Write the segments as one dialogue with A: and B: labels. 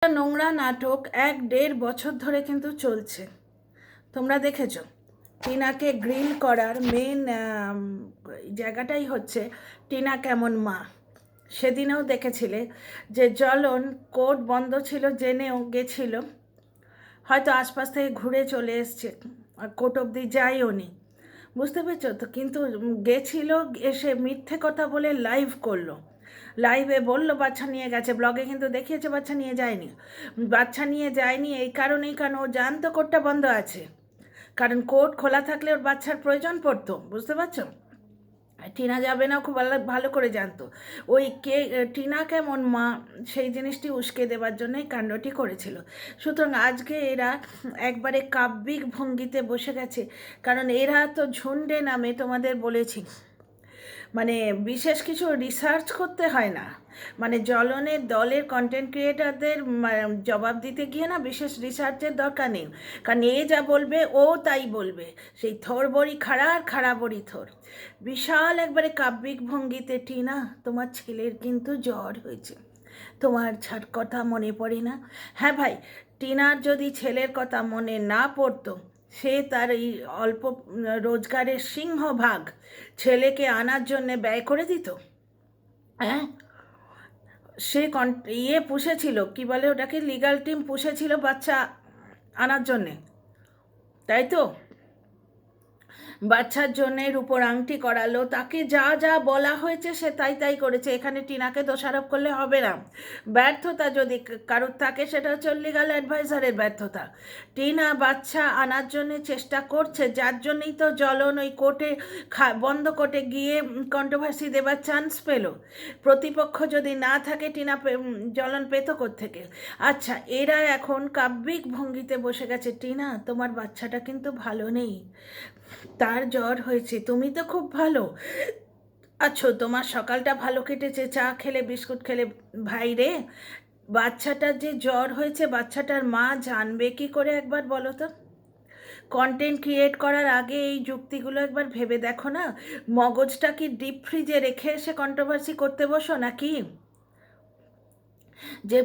A: একটা নোংরা নাটক 1-1.5 বছর ধরে কিন্তু চলছে। তোমরা দেখেছো টিনাকে গ্রিল করার মেন জায়গাটাই হচ্ছে টিনা কেমন মা। সেদিনেও দেখেছিলে যে জ্বলন কোর্ট বন্ধ ছিল জেনেও গেছিল, হয়তো আশপাশ থেকে ঘুরে চলে এসছে, আর কোর্ট অবধি যাইও নি, বুঝতে পেরেছো তো। কিন্তু গেছিল, এসে মিথ্যে কথা বলে লাইভ করলো, লাইভে বললো বাচ্চা নিয়ে গেছে, ব্লগে কিন্তু দেখিয়েছে বাচ্চা নিয়ে যায়নি। বাচ্চা নিয়ে যায়নি এই কারণেই, কারণ ও জানতো কোর্টটা বন্ধ আছে, কারণ কোর্ট খোলা থাকলে ওর বাচ্চার প্রয়োজন পড়তো, বুঝতে পারছো। টিনা যাবে না খুব ভালো ভালো করে জানতো। ওই টিনা কেমন মা সেই জিনিসটি উস্কে দেওয়ার জন্যই কাণ্ডটি করেছিল। সুতরাং আজকে এরা একবারে কাব্যিক ভঙ্গিতে বসে গেছে, কারণ এরা তো ঝুন্ডে নামে তোমাদের বলেছি, মানে বিশেষ কিছু রিসার্চ করতে হয় না, মানে জ্বলনের দলের কন্টেন্ট ক্রিয়েটারদের জবাব দিতে গিয়ে না বিশেষ রিসার্চের দরকার নেই, কারণ এ যা বলবে ও তাই বলবে, সেই থোর বড়ি খাড়া আর খাড়া বড়ি থোর। বিশাল একবারে কাব্যিক ভঙ্গিতে টিনা তোমার ছেলের কিন্তু জ্বর হয়েছে, তোমার ছাড় কথা মনে পড়ে না? হ্যাঁ ভাই, টিনার যদি ছেলের কথা মনে না পড়তো, সে তার এই অল্প রোজগারের সিংহভাগ ছেলেকে আনার জন্যে ব্যয় করে দিত? হ্যাঁ, সে পুষেছিল, কি বলে ওটাকে, লিগাল টিম পুষেছিল বাচ্চা আনার জন্যে, তাই তো। বাচ্চার জন্যে রূপোর আংটি করালো, তাকে যা যা বলা হয়েছে সে তাই তাই করেছে। এখানে টিনাকে দোষারোপ করলে হবে না। ব্যর্থতা যদি কারোর থাকে সেটা হচ্ছে লিগাল অ্যাডভাইজারের ব্যর্থতা। টিনা বাচ্চা আনার জন্য চেষ্টা করছে, যার জন্যই তো জ্বলন ওই কোর্টে বন্ধ কোর্টে গিয়ে কন্ট্রোভার্সি দেবার চান্স পেল। প্রতিপক্ষ যদি না থাকে টিনা জ্বলন পেত কোত্থেকে? আচ্ছা, এরা এখন কাব্যিক ভঙ্গিতে বসে গেছে, টিনা তোমার বাচ্চাটা কিন্তু ভালো নেই, তার জ্বর হয়েছে, তুমি তো খুব ভালো আছো, তোমার সকালটা ভালো কেটেছে, চা খেলে বিস্কুট খেলে। ভাই রে, বাচ্চাটার যে জ্বর হয়েছে বাচ্চাটার মা জানবে কি করে একবার বলো তো? কন্টেন্ট ক্রিয়েট করার আগে এই যুক্তিগুলো একবার ভেবে দেখো না। মগজটা কি ডিপ ফ্রিজে রেখে এসে কন্ট্রোভার্সি করতে বসো নাকি? যে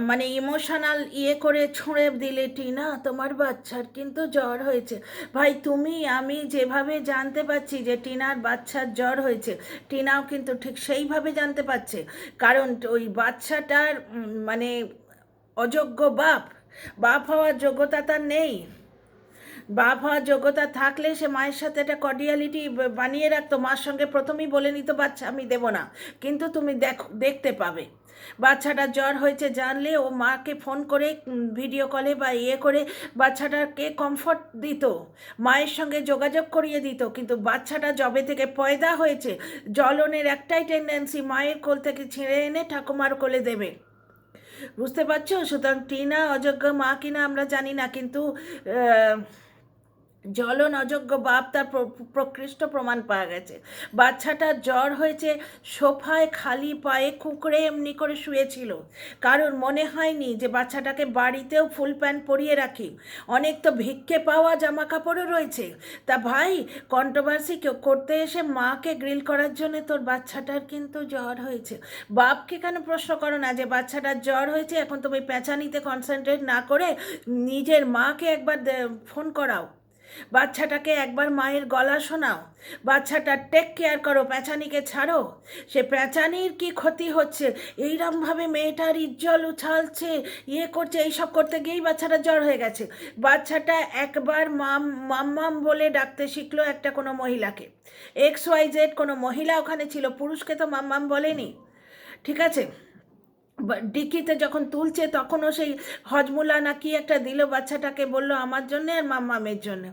A: মানে ইমোশনাল করে ছুঁড়ে দিলে টিনা তোমার বাচ্চার কিন্তু জ্বর হয়েছে। ভাই তুমি আমি যেভাবে জানতে পারছি যে টিনার বাচ্চার জ্বর হয়েছে, টিনাও কিন্তু ঠিক সেইভাবে জানতে পারছে, কারণ ওই বাচ্চাটার মানে অযোগ্য বাপ, বাপ হওয়ার যোগ্যতা তার নেই। বাপ হওয়ার যোগ্যতা থাকলে সে মায়ের সাথে একটা কর্ডিয়ালিটি বানিয়ে রাখতো, মার সঙ্গে প্রথমেই বলে নিত বাচ্চা আমি দেব না, কিন্তু তুমি দেখতে পাবে। বাচ্চাটার জ্বর হয়েছে জানলে ও মাকে ফোন করে ভিডিও কলে বা করে বাচ্চাটাকে কমফর্ট দিত, মায়ের সঙ্গে যোগাযোগ করিয়ে দিত। কিন্তু বাচ্চাটা যবে থেকে পয়দা হয়েছে, জ্বলনের একটাই টেন্ডেন্সি মায়ের কোল থেকে ছিঁড়ে এনে ঠাকুমার কোলে দেবে, বুঝতে পারছো। সুতরাং টিনা অযোগ্য মা কিনা আমরা জানি না, কিন্তু জ্বলন অযোগ্য বাপ তার প্রকৃষ্ট প্রমাণ পাওয়া গেছে। বাচ্চাটার জ্বর হয়েছে, সোফায় খালি পায়ে কুঁকড়ে এমনি করে শুয়েছিল, কারণ মনে হয়নি যে বাচ্চাটাকে বাড়িতেও ফুল প্যান্ট পরিয়ে রাখি, অনেক তো ভিক্ষে পাওয়া জামা কাপড়ও রয়েছে। তা ভাই, কন্ট্রোভার্সি করতে এসে মাকে গ্রিল করার জন্য তোর বাচ্চাটার কিন্তু জ্বর হয়েছে। বাপকে কেন প্রশ্ন করো না যে বাচ্চাটার জ্বর হয়েছে, এখন তুমি পেঁচানিতে কনসেন্ট্রেট না করে নিজের মাকে একবার ফোন করাও, বাচ্চাটাকে একবার মায়ের গলা শোনাও, বাচ্চাটার টেক কেয়ার করো, প্যাঁচানিকে ছাড়ো। সে প্যাঁচানির কি ক্ষতি হচ্ছে? এইরমভাবে মেয়েটার ইজ্জল উছালছে, করছে, এইসব করতে গিয়েই বাচ্চাটা জ্বর হয়ে গেছে। বাচ্চাটা একবার মাম বলে ডাকতে শিখলো একটা কোনো মহিলাকে, XYZ কোনো মহিলা ওখানে ছিল, পুরুষকে তো মাম বলেনি, ঠিক আছে। ডিকিতে যখন তুলছে তখনও সেই হজমুলা না কি একটা দিল বাচ্চাটাকে, বললো আমার জন্য আর মাম্মামের জন্য।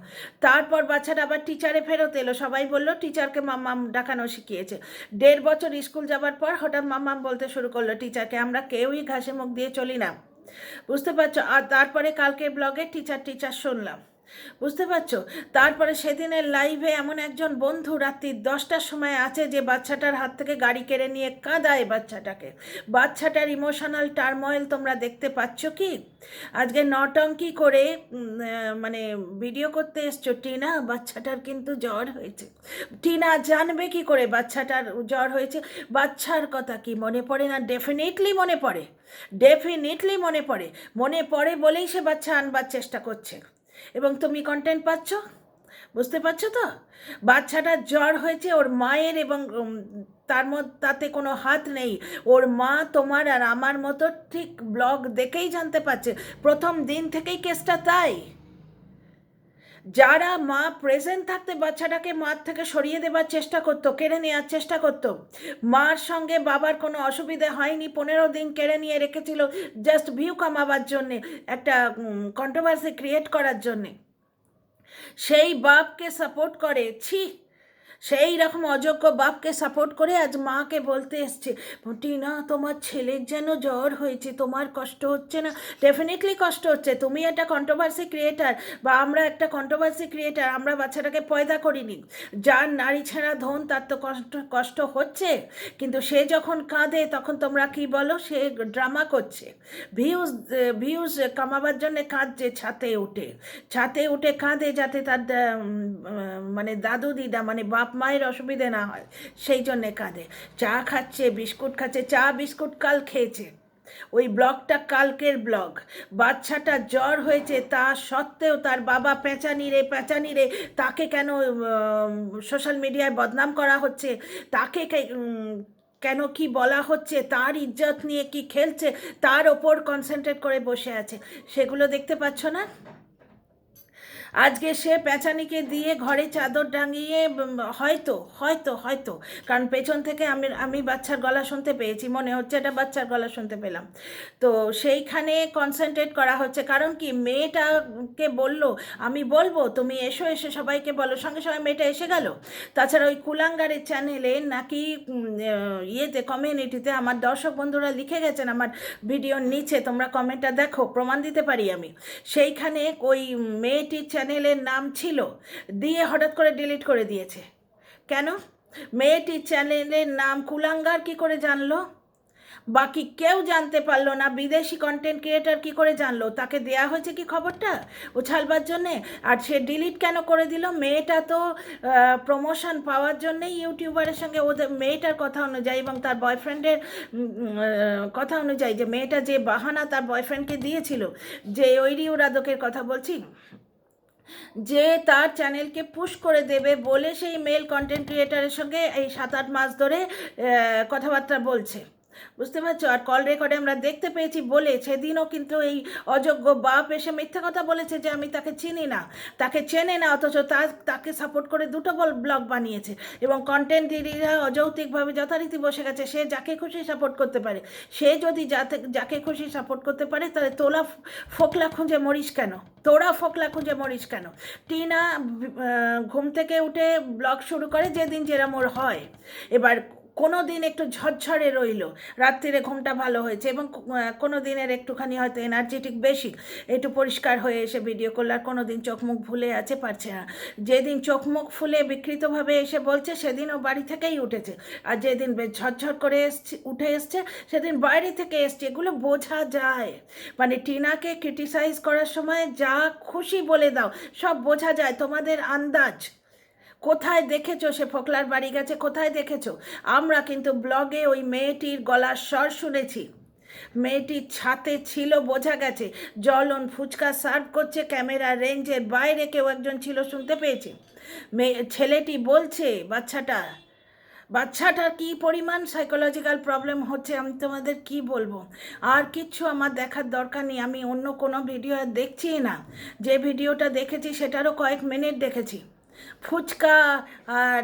A: তারপর বাচ্চাটা আবার টিচারে ফেরত এলো, সবাই বললো টিচারকে মাম্মাম ডাকানো শিখিয়েছে। 1.5 বছর স্কুল যাবার পর হঠাৎ মাম্মাম বলতে শুরু করলো টিচারকে, আমরা কেউই ঘাসে মুখ দিয়ে চলি না, বুঝতে পারছো। আর তারপরে কালকে ব্লগে টিচার শুনলাম, বুঝতে পারছো? তারপরে সেদিনের লাইভে এমন একজন বন্ধু রাত্রি 10টার সময় আছে যে বাচ্চাটার হাত থেকে গাড়ি কেড়ে নিয়ে কাঁদায় বাচ্চাটাকে। বাচ্চাটার ইমোশনাল টার্ময়েল তোমরা দেখতে পাচ্ছ কি? আজকে নটঙ্কি করে মানে ভিডিও করতে এসছো টিনা, বাচ্চাটার কিন্তু জ্বর হয়েছে। টিনা জানবে কি করে বাচ্চাটার জ্বর হয়েছে? বাচ্চার কথা কি মনে পড়ে না? ডেফিনেটলি মনে পড়ে, ডেফিনেটলি মনে পড়ে। মনে পড়ে বলেই সে বাচ্চা আনবার চেষ্টা করছে, এবং তুমি কন্টেন্ট পাচ্ছ। বুঝতে পারছো তো? বাচ্চাটার জ্বর হয়েছে ওর মায়ের, এবং তাতে কোনো হাত নেই। ওর মা তোমার আর আমার মতো ঠিক ব্লগ দেখেই জানতে পারছে, প্রথম দিন থেকেই কেসটা তাই। যারা মা প্রেজেন্ট থাকতে বাচ্চাটাকে মার থেকে সরিয়ে দেবার চেষ্টা করতো, কেড়ে নেওয়ার চেষ্টা করতো, মার সঙ্গে বাবার কোনো অসুবিধে হয়নি, 15 দিন কেড়ে নিয়ে রেখেছিল জাস্ট ভিউ কামাবার জন্যে, একটা কন্ট্রোভার্সি ক্রিয়েট করার জন্যে, সেই বাপকে সাপোর্ট করে। ছি, সেই রকম অযোগ্য বাপকে সাপোর্ট করে আজ মাকে বলতে এসছে, টিনা তোমার ছেলের যেন জ্বর হয়েছে, তোমার কষ্ট হচ্ছে না? ডেফিনেটলি কষ্ট হচ্ছে। তুমি একটা কন্ট্রোভার্সি ক্রিয়েটার, বা আমরা একটা কন্ট্রোভার্সি ক্রিয়েটার, আমরা বাচ্চাটাকে পয়দা করিনি। যার নারী ছেঁড়া ধন তার তো কষ্ট হচ্ছে, কিন্তু সে যখন কাঁদে তখন তোমরা কি বলো? সে ড্রামা করছে, ভিউজ কামাবার জন্যে কাঁদছে, ছাতে উঠে কাঁদে যাতে তার মানে দাদু দিদা মানে বাপ মায়ের অসুবিধে না হয়, সেই জন্যে কাঁদে। চা খাচ্ছে, বিস্কুট খাচ্ছে, চা বিস্কুট কাল খেয়েছে। ওই ব্লগটা কালকের ব্লগ। বাচ্চাটা জ্বর হয়েছে তা সত্ত্বেও তার বাবা পেঁচানি রে, তাকে কেন সোশ্যাল মিডিয়ায় বদনাম করা হচ্ছে, তাকে কেন কি বলা হচ্ছে, তার ইজ্জত নিয়ে কি খেলছে, তার ওপর কনসেন্ট্রেট করে বসে আছে, সেগুলো দেখতে পাচ্ছ না? আজকে সে পেঁচানিকে দিয়ে ঘরে চাদর টাঙিয়ে হয়তো হয়তো হয়তো কারণ পেছন থেকে আমি বাচ্চার গলা শুনতে পেয়েছি, মনে হচ্ছে এটা বাচ্চার গলা শুনতে পেলাম, তো সেইখানে কনসেন্ট্রেট করা হচ্ছে। কারণ কি, মেয়েটাকে বলল আমি বলবো, তুমি এসো, এসে সবাইকে বলো, সঙ্গে সঙ্গে মেয়েটা এসে গেল। তাছাড়া ওই কুলাঙ্গারের চ্যানেলে নাকি ইয়েতে কমিউনিটিতে আমার দর্শক বন্ধুরা লিখে গেছেন আমার ভিডিওর নিচে, তোমরা কমেন্টটা দেখো, প্রমাণ দিতে পারি আমি। সেইখানে ওই মেয়েটির চ্যানেলের নাম ছিল, দিয়ে হঠাৎ করে ডিলিট করে দিয়েছে। কেন? মেয়েটির চ্যানেলের নাম কুলাঙ্গার কি করে জানলো? বাকি কেউ জানতে পারলো না, বিদেশি কন্টেন্ট ক্রিয়েটার কি করে জানলো? তাকে দেয়া হয়েছে কি খবরটা উছালবার জন্যে? আর সে ডিলিট কেন করে দিল? মেয়েটা তো প্রমোশন পাওয়ার জন্যেই ইউটিউবারের সঙ্গে, ওদের মেয়েটার কথা অনুযায়ী এবং তার বয়ফ্রেন্ডের কথা অনুযায়ী, যে মেয়েটা যে বাহানা তার বয়ফ্রেন্ডকে দিয়েছিল, যে ঐরি উরাদকের কথা বলছি, যে তার চ্যানেলকে পুশ করে দেবে বলে সেই মেল কন্টেন্ট ক্রিয়েটারের সঙ্গে এই 7-8 মাস ধরে কথাবার্তা বলছে। বুঝতে পারছো? আর কল রেকর্ডে আমরা দেখতে পেয়েছি বলে সেদিনও কিন্তু এই অযোগ্য বাপ এসে মিথ্যা কথা বলেছে যে আমি তাকে চিনি না, তাকে চেনে না, অথচ তাকে সাপোর্ট করে দুটো ব্লগ বানিয়েছে, এবং কন্টেন্ট দিদিরা অযৌক্তিকভাবে যথারীতি বসে গেছে। সে যাকে খুশি সাপোর্ট করতে পারে, সে যদি যাকে খুশি সাপোর্ট করতে পারে, তাহলে ফোকলা খুঁজে মরিস কেন? তোরা ফোকলা খুঁজে মরিস কেন? টিনা ঘুম থেকে উঠে ব্লগ শুরু করে যেদিন যেরম ওর হয়। এবার কোনো দিন একটু ঝরঝরে রইল, রাত্রিরে ঘুমটা ভালো হয়েছে, এবং কোনো দিনের একটুখানি হয়তো এনার্জেটিক বেশি, একটু পরিষ্কার হয়ে এসে ভিডিও করলে, আর কোনো দিন চোখ মুখ ভুলে আছে, পারছে না। যেদিন চোখ মুখ ফুলে বিকৃতভাবে এসে বলছে, সেদিন ও বাড়ি থেকেই উঠেছে, আর যেদিন বেশ ঝরঝর করে উঠে এসছে সেদিন বাইরে থেকে এসছে। এগুলো বোঝা যায়। মানে টিনাকে ক্রিটিসাইজ করার সময় যা খুশি বলে দাও, সব বোঝা যায়। তোমাদের আন্দাজ কোথায় দেখেছো সে ফোকলার বাড়ি গেছে? কোথায় দেখেছো? আমরা কিন্তু ব্লগে ওই মেয়েটির গলার স্বর শুনেছি, মেয়েটির ছাতে ছিল, বোঝা গেছে। জলন ফুচকা সার্ভ করছে, ক্যামেরা রেঞ্জের বাইরে কেউ একজন ছিল, শুনতে পেয়েছে। ছেলেটি বলছে বাচ্চাটার কী পরিমাণ সাইকোলজিক্যাল প্রবলেম হচ্ছে আমি তোমাদের কি বলবো। আর কিচ্ছু আমার দেখার দরকার নেই, আমি অন্য কোনো ভিডিও দেখছি না। যে ভিডিওটা দেখেছি সেটারও কয়েক মিনিট দেখেছি। ফুচকা আর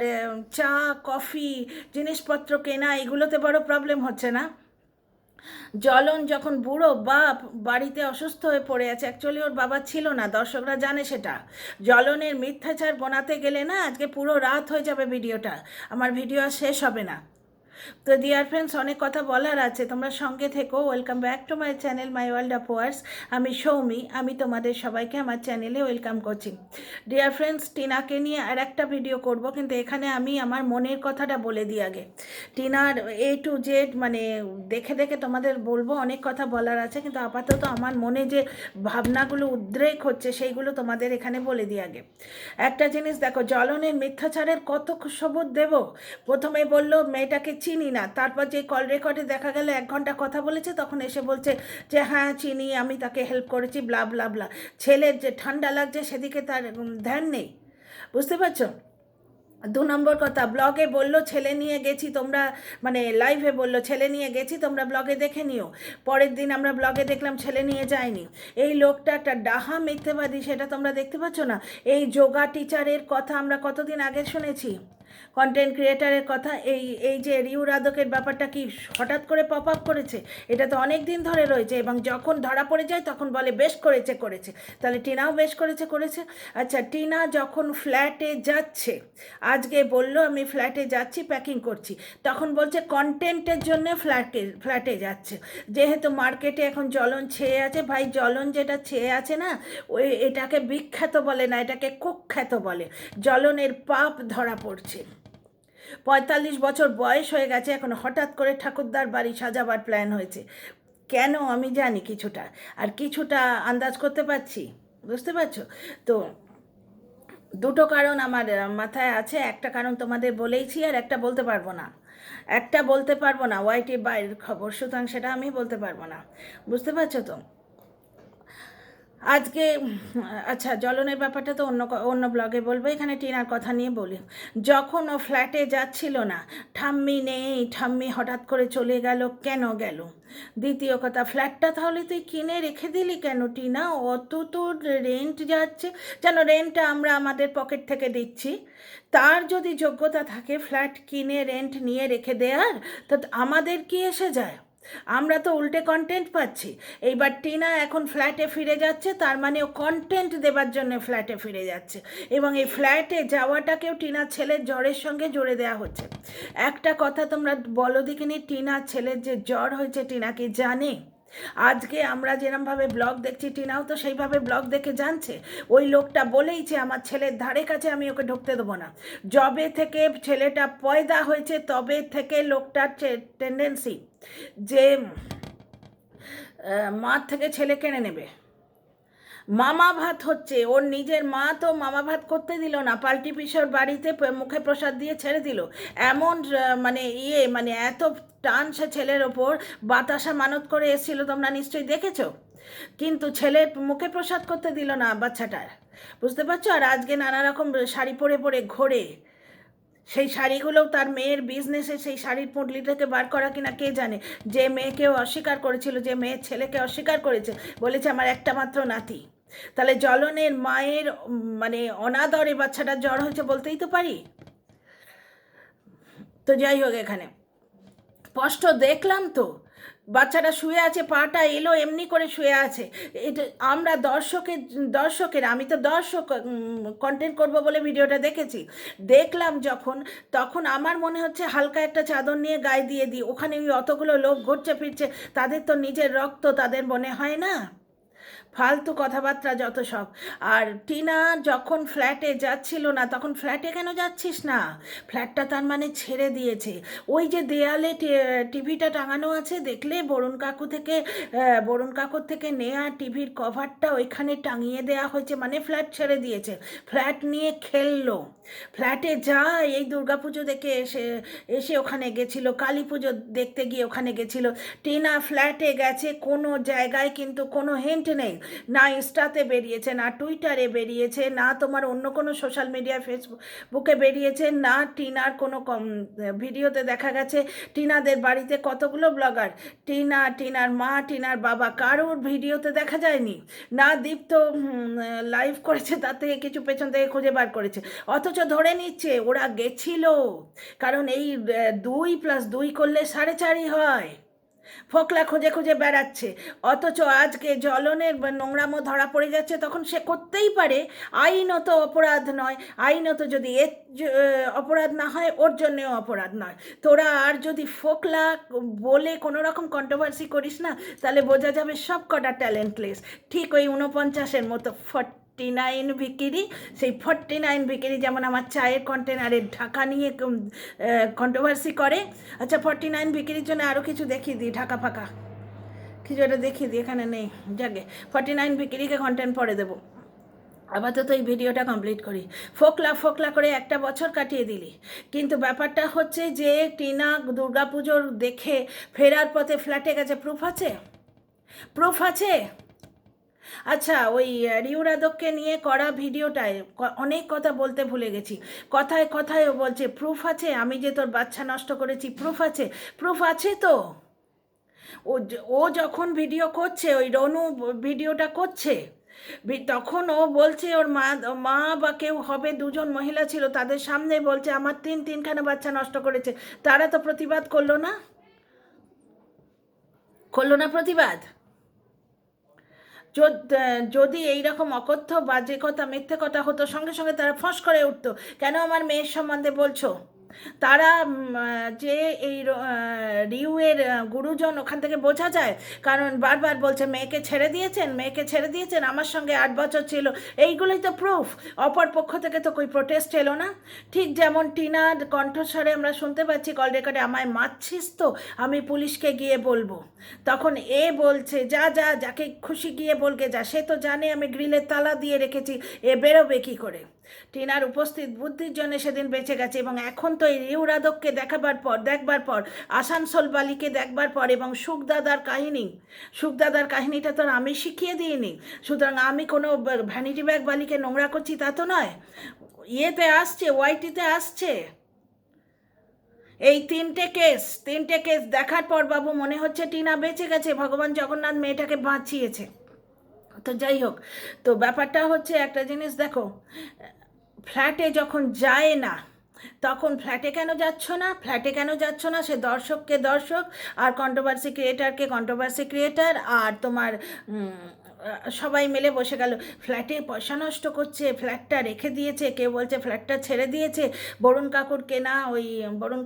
A: চা কফি জিনিসপত্র কেনা, এগুলোতে বড় প্রবলেম হচ্ছে না? জলন যখন বুড়ো বাপ বাড়িতে অসুস্থ হয়ে পড়ে আছে, অ্যাকচুয়ালি ওর বাবা ছিল না, দর্শকরা জানে সেটা। জলনের মিথ্যাচার বোনাতে গেলে না আজকে পুরো রাত হয়ে যাবে ভিডিওটা, আমার ভিডিও আর শেষ হবে না। তো ডিয়ার ফ্রেন্ডস, অনেক কথা বলার আছে, তোমরা সঙ্গে থেকো। Welcome back to my channel my world of words. আমি সৌমি, আমি তোমাদের সবাইকে আমার চ্যানেলে ওয়েলকাম করছি। ডিয়ার ফ্রেন্ডস, টিনাকে নিয়ে আর একটা ভিডিও করব, কিন্তু এখানে আমি আমার মনের কথাটা বলে দিই আগে। টিনার A to Z মানে দেখে দেখে তোমাদের বলবো, অনেক কথা বলার আছে, কিন্তু আপাতত আমার মনে যে ভাবনাগুলো উদ্রেক হচ্ছে সেইগুলো তোমাদের এখানে বলে দিই আগে। একটা জিনিস দেখো, জ্বলনের মিথ্যাচারের কত সবুত দেব। প্রথমে বললো মেয়েটাকে চিনি না, তারপর যে কল রেকর্ডে দেখা গেল 1 ঘন্টা কথা বলেছে, তখন এসে বলছে যে হ্যাঁ চিনি, আমি তাকে হেল্প করেছি, ব্লা ব্লা ব্লা। ছেলের যে ঠান্ডা লাগছে সেদিকে তার ধ্যান নেই, বুঝতে পারছো? 2 নম্বর কথা, ব্লগে বললো ছেলে নিয়ে গেছি তোমরা, মানে লাইভে বললো ছেলে নিয়ে গেছি, তোমরা ব্লগে দেখে নিও। পরের দিন আমরা ব্লগে দেখলাম ছেলে নিয়ে যায়নি। এই লোকটা একটা ডাহা মিথ্যেবাদী, সেটা তোমরা দেখতে পাচ্ছ না? এই যোগা টিচারের কথা আমরা কতদিন আগে শুনেছি, কন্টেন্ট ক্রিয়েটারের কথা। এই যে রিউ রাধকের ব্যাপারটা কি হঠাৎ করে পপ আপ করেছে? এটা তো অনেক দিন ধরে রয়েছে, এবং যখন ধরা পড়ে যায় তখন বলে বেশ করেছে। তাহলে টিনাও বেশ করেছে। আচ্ছা, টিনা যখন ফ্ল্যাটে যাচ্ছে, আজকে বললো আমি ফ্ল্যাটে যাচ্ছি, প্যাকিং করছি, তখন বলছে কন্টেন্টের জন্য ফ্ল্যাটে যাচ্ছে। যেহেতু মার্কেটে এখন জ্বলন ছেয়ে আছে, ভাই জ্বলন যেটা ছেয়ে আছে না, এটাকে বিখ্যাত বলে না, এটাকে কুখ্যাত বলে। জ্বলনের পাপ ধরা পড়ছে। 45 বছর বয়স হয়ে গেছে, এখন হঠাৎ করে ঠাকুরদার বাড়ি সাজাবার প্ল্যান হয়েছে। কেন আমি জানি কিছুটা, আর কিছুটা আন্দাজ করতে পারছি, বুঝতে পারছো তো? 2টো কারণ আমার মাথায় আছে। একটা কারণ তোমাদের বলেইছি, আর একটা বলতে পারবো না, ওয়াইটির বাইরের খবর, সুতরাং সেটা আমি বলতে পারবো না, বুঝতে পারছো তো? আজকে আচ্ছা, জ্বলনের ব্যাপারটা তো অন্য ব্লগে বলবো, এখানে টিনার কথা নিয়ে বলি। যখন ও ফ্ল্যাটে যাচ্ছিল না, ঠাম্মি নেই, ঠাম্মি হঠাৎ করে চলে গেল, কেন গেল? দ্বিতীয় কথা, ফ্ল্যাটটা তাহলে তুই কিনে রেখে দিলি কেন টিনা? অত তোর রেন্ট যাচ্ছে, যেন রেন্টটা আমরা আমাদের পকেট থেকে দিচ্ছি। তার যদি যোগ্যতা থাকে ফ্ল্যাট কিনে রেন্ট নিয়ে রেখে দেয়ার, তো আমাদের কি এসে যায়? আমরা তো উল্টে কন্টেন্ট পাচ্ছি। এইবার টিনা এখন ফ্ল্যাটে ফিরে যাচ্ছে, তার মানে ও কন্টেন্ট দেবার জন্য ফ্ল্যাটে ফিরে যাচ্ছে, এবং এই ফ্ল্যাটে যাওয়াটাকেও টিনার ছেলের জ্বরের সঙ্গে জুড়ে দেওয়া হচ্ছে। একটা কথা তোমরা বলো দেখিনি, টিনার ছেলের যে জ্বর হয়েছে টিনা কি জানে? আজকে আমরা যেরমভাবে ব্লগ দেখছি, টিনাও তো সেইভাবে ব্লগ দেখে জানছে। ওই লোকটা বলেইছে আমার ছেলের ধারে কাছে আমি ওকে ঢুকতে দেবো না। যবে থেকে ছেলেটা পয়দা হয়েছে তবে থেকে লোকটার টেন্ডেন্সি যে মার থেকে ছেলে কেড়ে নেবে। মামা ভাত হচ্ছে, ওর নিজের মা তো মামা ভাত করতে দিল না, পাল্টি পিসর বাড়িতে মুখে প্রসাদ দিয়ে ছেড়ে দিল। এমন মানে মানে এত টান সে ছেলের ওপর, বাতাসা মানত করে এসেছিল, তোমরা নিশ্চয়ই দেখেছো। কিন্তু ছেলের মুখে প্রসাদ করতে দিল না বাচ্চাটার, বুঝতে পারছো? আর আজকে নানা রকম শাড়ি পরে ঘোরে। সেই শাড়িগুলোও তার মেয়ের বিজনেসে, সেই শাড়ির পুঁটলিটাকে বার করা কিনা কে জানে। যে মেয়েকেও অস্বীকার করেছিল, যে মেয়ের ছেলেকে অস্বীকার করেছে, বলেছে আমার একটা মাত্র নাতি। তাহলে জ্বলনের মায়ের মানে অনাদরে বাচ্চাটার জ্বর হয়েছে বলতেই তো পারি। তো যাই হোক, এখানে স্পষ্ট দেখলাম তো বাচ্চাটা শুয়ে আছে, পাটা এলো এমনি করে শুয়ে আছে। এটা আমরা দর্শকের আমি তো দর্শক, কন্টেন্ট করব বলে ভিডিওটা দেখেছি। দেখলাম যখন, তখন আমার মনে হচ্ছে হালকা একটা চাদর নিয়ে গায়ে দিয়ে দিই। ওখানে ওই অতগুলো লোক ঘুরছে ফিরছে, তাদের তো নিজের রক্ত, তাদের মনে হয় না? ফালতু কথাবার্তা যত সব। আর টিনা যখন ফ্ল্যাটে যাচ্ছিল না, তখন ফ্ল্যাটে কেন যাচ্ছিস না? ফ্ল্যাটটা তার মানে ছেড়ে দিয়েছে। ওই যে দেয়ালে টিভিটা টাঙানো আছে, দেখলে বরুণ কাকুর থেকে নেয়া টিভির কভারটা ওইখানে টাঙিয়ে দেওয়া হয়েছে, মানে ফ্ল্যাট ছেড়ে দিয়েছে। ফ্ল্যাট নিয়ে খেললো। ফ্ল্যাটে এই দুর্গাপুজো দেখে এসে ওখানে গেছিলো, কালী পুজো দেখতে গিয়ে ওখানে গেছিলো। টিনা ফ্ল্যাটে গেছে, কোনো জায়গায় কিন্তু কোনো হিন্ট নেই। না ইনস্টাতে বেরিয়েছে, না টুইটারে বেরিয়েছে, না তোমার অন্য কোনো সোশ্যাল মিডিয়া ফেসবুকে বেরিয়েছে, না টিনার কোনো ভিডিওতে দেখা গেছে। টিনাদের বাড়িতে কতগুলো ব্লগার, টিনার মা, টিনার বাবা, কারোর ভিডিওতে দেখা যায়নি। না দীপ্ত লাইভ করেছে, তার থেকে কিছু পেছন থেকে খুঁজে বার করেছে, অথচ ধরে নিচ্ছে ওরা গেছিল। কারণ এই 2+2 করলে 4.5 হয়। ফোকলা খুঁজে খুঁজে বেড়াচ্ছে, অথচ আজকে জ্বলনের নোংরামো ধরা পড়ে যাচ্ছে, তখন সে করতেই পারে, আইনত অপরাধ নয়, আইনত যদি এর অপরাধ না হয় ওর জন্যেও অপরাধ নয়। তোরা আর যদি ফোকলা বলে কোনো রকম কন্ট্রোভার্সি করিস না, তাহলে বোঝা যাবে সব কটা ট্যালেন্টলেস, ঠিক ওই 49-এর মতো 49 ভিকিরি। সেই 49 ভিকিরি যেমন আমার চায়ের কন্টেনারের ঢাকা নিয়ে কন্ট্রোভার্সি করে। আচ্ছা, 49 ভিকিরির জন্য আরও কিছু দেখিয়ে দিই, ঢাকা ফাঁকা কিছু একটা দেখিয়ে দিই, এখানে নেই, যাকে 49 ভিকিরিকে কন্টেন্ট পরে দেবো। আপাতত এই ভিডিওটা কমপ্লিট করি। ফোকলা ফোকলা করে একটা বছর কাটিয়ে দিলি, কিন্তু ব্যাপারটা হচ্ছে যে টিনা দুর্গাপুজোর দেখে ফেরার পথে ফ্ল্যাটে গেছে, প্রুফ আছে? প্রুফ আছে? আচ্ছা, ওই রিউরাদককে নিয়ে করা ভিডিওটায় অনেক কথা বলতে ভুলে গেছি, কথায় কথায় ও বলছে প্রুফ আছে, আমি যে তোর বাচ্চা নষ্ট করেছি, প্রুফ আছে? প্রুফ আছে তো। ও যখন ভিডিও করছে, ওই রনু ভিডিওটা করছে, তখন ও বলছে ওর মা বা কেউ হবে, দুজন মহিলা ছিল, তাদের সামনে বলছে আমার তিনখানা বাচ্চা নষ্ট করেছে। তারা তো প্রতিবাদ করলো না, করলো না প্রতিবাদ? যদি এইরকম অকথ্য বাজে কথা মিথ্যে কথা হতো, সঙ্গে সঙ্গে তারা ফস করে উঠতো, কেন আমার মেয়ের সম্বন্ধে বলছো? তারা যে এই রিউয়ের গুরুজন, ওখান থেকে বোঝা যায়, কারণ বারবার বলছে মেয়েকে ছেড়ে দিয়েছেন, মেয়েকে ছেড়ে দিয়েছেন, আমার সঙ্গে 8 বছর ছিল, এইগুলোই তো প্রুফ। অপর পক্ষ থেকে তো કોઈ প্রোটেস্ট এলো না। ঠিক যেমন টিনার কণ্ঠস্বরে আমরা শুনতে পাচ্ছি কল রেকর্ডে, আমায় মারছিস তো, আমি পুলিশকে গিয়ে বলবো। তখন এ বলছে যা যা, যাকে খুশি গিয়ে বলকে যা, সে তো জানে আমি গ্রিলের তালা দিয়ে রেখেছি, এ বেরোবে কী করে? টিনার উপস্থিত বুদ্ধির জন্য সেদিন বেঁচে গেছে, এবং এখন তো এই রিউরাদককে দেখবার পর আসানসোল বালিকে দেখবার পর, এবং সুখদাদার কাহিনীটা তো আমি শিখিয়ে দিইনি, সুতরাং আমি কোনো ভ্যানিটি ব্যাগ বালিকে নোংরা করছি তা তো নয়। ইয়েতে আসছে, ওয়াইটিতে আসছে, এই তিনটে কেস দেখার পর বাবু মনে হচ্ছে টিনা বেঁচে গেছে, ভগবান জগন্নাথ মেয়েটাকে বাঁচিয়েছে। তো যাই হোক, তো ব্যাপারটা হচ্ছে একটা জিনিস দেখো, ফ্ল্যাটে যখন যায় না, তখন ফ্ল্যাটে কেন যাচ্ছ না? সে দর্শককে দর্শক, আর কন্ট্রোভার্সি ক্রিয়েটারকে কন্ট্রোভার্সি ক্রিয়েটার, আর তোমার সবাই মিলে বসে গেল, ফ্ল্যাটে পয়সা নষ্ট করছে, ফ্ল্যাটটা রেখে দিয়েছে, কেউ বলছে ফ্ল্যাটটা ছেড়ে দিয়েছে, বরুণ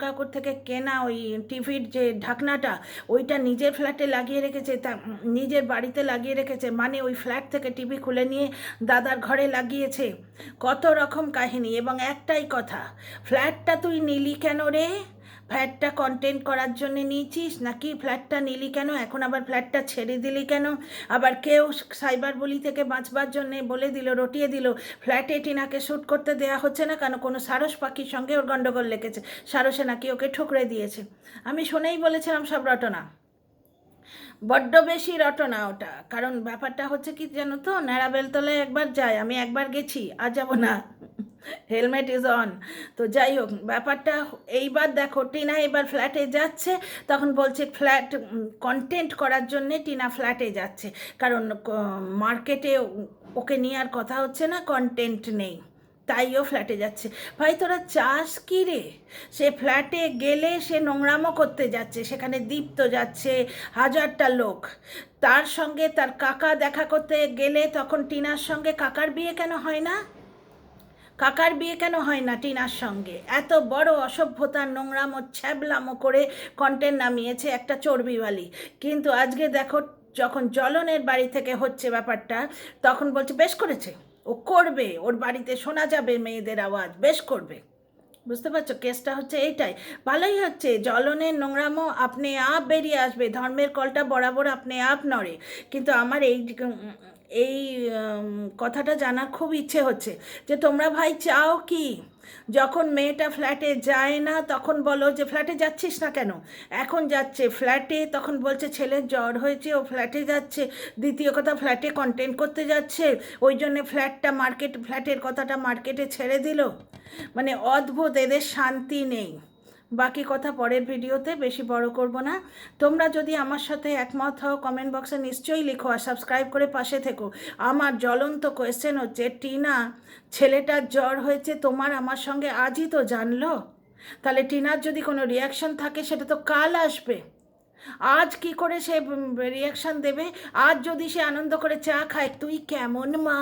A: কাকুর থেকে কেনা ওই টিভির যে ঢাকনাটা, ওইটা নিজের ফ্ল্যাটে লাগিয়ে রেখেছে, তা নিজের বাড়িতে লাগিয়ে রেখেছে, মানে ওই ফ্ল্যাট থেকে টিভি খুলে নিয়ে দাদার ঘরে লাগিয়েছে, কত রকম কাহিনী। এবং একটাই কথা, ফ্ল্যাটটা তুই নিলি কেন রে? ফ্ল্যাটটা কন্টেন্ট করার জন্য নিয়েছিস নাকি? ফ্ল্যাটটা নিলি কেন? এখন আবার ফ্ল্যাটটা ছেড়ে দিলি কেন? আবার কেউ সাইবার বুলি থেকে বাঁচবার জন্যে বলে দিল, রটিয়ে দিল, ফ্ল্যাটে টিনাকে শ্যুট করতে দেওয়া হচ্ছে না কেন, কোনো সারস পাখির সঙ্গে ওর গণ্ডগোল লেগেছে, সারসে নাকি ওকে ঠুকরে দিয়েছে। আমি শুনেই বলেছিলাম সব রটনা, বড্ড বেশি রটনা ওটা। কারণ ব্যাপারটা হচ্ছে কি জানো তো, ন্যাড়া বেলতলায় একবার যায়, আমি একবার গেছি, আর যাবো না, হেলমেট ইজ অন। তো যাই হোক, ব্যাপারটা এইবার দেখো, টিনা এবার ফ্ল্যাটে যাচ্ছে, তখন বলছে ফ্ল্যাট কন্টেন্ট করার জন্যে টিনা ফ্ল্যাটে যাচ্ছে, কারণ মার্কেটে ওকে নিয়ে আর কথা হচ্ছে না, কন্টেন্ট নেই, তাইও ফ্ল্যাটে যাচ্ছে। ভাই তোরা চাস কি রে? সে ফ্ল্যাটে গেলে সে নোংরামো করতে যাচ্ছে, সেখানে দীপ্ত যাচ্ছে, 1000টা লোক, তার সঙ্গে তার কাকা দেখা করতে গেলে তখন টিনার সঙ্গে কাকার বিয়ে কেন হয় না? টিনার সঙ্গে? এত বড় অসভ্যতার নোংরামো ছ্যাবলামো করে কন্টেন্ট নামিয়েছে একটা চর্বিওয়ালি, কিন্তু আজকে দেখো যখন জ্বলনের বাড়ি থেকে হচ্ছে ব্যাপারটা, তখন বলছে বেশ করেছে, ও করবে, ওর বাড়িতে শোনা যাবে মেয়েদের আওয়াজ, বেশ করবে। বুঝতে পারছো, কেসটা হচ্ছে এইটাই। ভালোই হচ্ছে, জ্বলনের নোংরামো আপনি আপ বেরিয়ে আসবে, ধর্মের কলটা বরাবর আপনি আপ নড়ে। কিন্তু আমার এই কথাটা জানার খুব ইচ্ছে হচ্ছে যে তোমরা ভাই চাও কি? যখন মেয়েটা ফ্ল্যাটে যায় না তখন বলো যে ফ্ল্যাটে যাচ্ছিস না কেন, এখন যাচ্ছে ফ্ল্যাটে, তখন বলছে ছেলের জ্বর হয়েছে ও ফ্ল্যাটে যাচ্ছে, দ্বিতীয় কথা ফ্ল্যাটে কন্টেন্ট করতে যাচ্ছে, ওই জন্যে ফ্ল্যাটের কথাটা মার্কেটে ছেড়ে দিল। মানে অদ্ভুত, এদের শান্তি নেই। বাকি কথা পরের ভিডিওতে, বেশি বড় করব না। তোমরা যদি আমার সাথে একমত হও কমেন্ট বক্সে নিশ্চয়ই লিখো, আর সাবস্ক্রাইব করে পাশে থেকো। আমার জ্বলন্ত কোয়েশ্চেন হচ্ছে, টিনা ছেলেটার জ্বর হয়েছে তোমার আমার সঙ্গে আজই তো জানলো, তাহলে টিনার যদি কোনো রিয়াকশন থাকে সেটা তো কাল আসবে। আজ কি করে সে রিয়াকশান দেবে? আজ যদি সে আনন্দ করে চা খায়, তুই কেমন মা,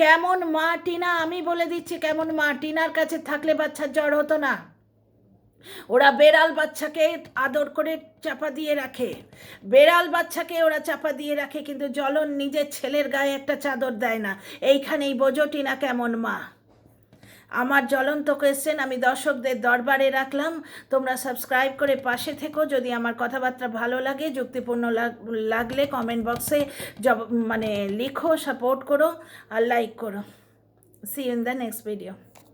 A: কেমন মা টিনা, আমি বলে দিচ্ছি কেমন মা। টিনার কাছে থাকলে বাচ্চার জ্বর হতো না। ওরা বেড়াল বাচ্চাকে আদর করে চাপা দিয়ে রাখে, বেড়াল বাচ্চাকে ওরা চাপা দিয়ে রাখে, কিন্তু জ্বলন নিজের ছেলের গায়ে একটা চাদর দেয় না। এইখানেই বোঝো টিনা কেমন মা। আমার জ্বলন্ত কোয়েশ্চেন আমি দর্শকদের দরবারে রাখলাম। তোমরা সাবস্ক্রাইব করে পাশে থেকো। যদি আমার কথাবার্তা ভালো লাগে, যুক্তিপূর্ণ লাগলে কমেন্ট বক্সে লিখো, সাপোর্ট করো আর লাইক করো। See you in the next video.